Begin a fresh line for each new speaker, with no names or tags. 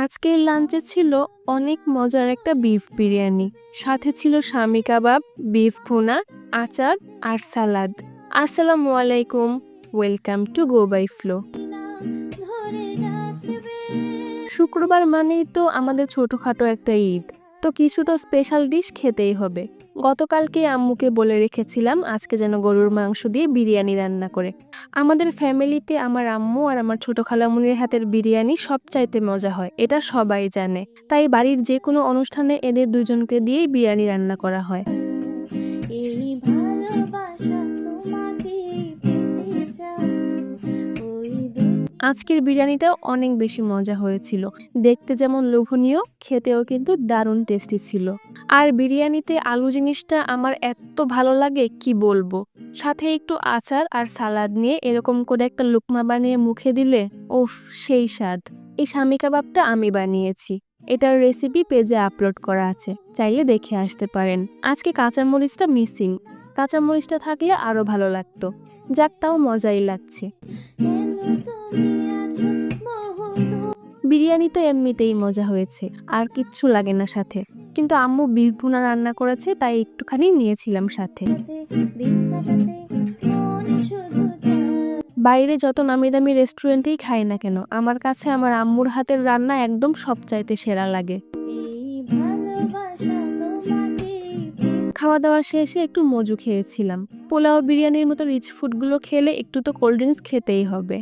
আজকের লাঞ্চে ছিল অনেক মজার একটা বিফ বিরিয়ানি, সাথে ছিল শামি কাবাব, বিফ ভুনা, আচার আর সালাদ। আসসালামু আলাইকুম, welcome to go by flow. শুক্রবার মানেই তো আমাদের ছোটখাটো একটা ঈদ, তো কিছু তো স্পেশাল ডিশ খেতেই হবে। গতকালকে আম্মুকে বলে রেখেছিলাম আজকে যেন গরুর মাংস দিয়ে বিরিয়ানি রান্না করে। আমাদের ফ্যামিলিতে আমার আম্মু আর আমার ছোট খালামুনির হাতের বিরিয়ানি সবচাইতে মজা হয়, এটা সবাই জানে। তাই বাড়ির যে কোনো অনুষ্ঠানে এদের দুজনকে দিয়েই বিরিয়ানি রান্না করা হয়। এই ভালোবাসা তোমাকে পেতে চাই। আজকের বিরিয়ানিটাও অনেক বেশি মজা হয়েছিল, দেখতে যেমন লোভনীয়, খেতেও কিন্তু দারুণ টেস্টি ছিল। আর বিরিয়ানিতে আলু জিনিসটা আমার এত ভালো লাগে কি বলবো। সাথে একটু আচার আর সালাদ নিয়ে এরকম করে একটা লুকমা বানিয়ে মুখে দিলে ওফ, সেই স্বাদ। এই শামি কাবাবটা আমি বানিয়েছি, এটার রেসিপি পেজে আপলোড করা আছে, চাইলে দেখে আসতে পারেন। আজকে কাঁচামরিচটা মিসিং, কাঁচামরিচটা থাকলে আরো ভালো লাগতো। যাক, তাও মজাই লাগছে। বিরিয়ানি তো এমনিতেই মজা হয়েছে, আর কিচ্ছু লাগে না সাথে, কিন্তু আম্মু বিফ ভুনা রান্না করেছে তাই একটুখানি নিয়েছিলাম সাথে। বাইরে যত নামি দামি রেস্টুরেন্টেই খাই না কেন, আমার কাছে আমার আম্মুর হাতের রান্না একদম সবচাইতে সেরা লাগে। খাওয়া দাওয়া শেষে একটু মজু খেয়েছিলাম। পোলাও বিরিয়ানির মতো রিচ ফুডগুলো খেলে একটু তো কোল্ড ড্রিঙ্কস খেতেই হবে।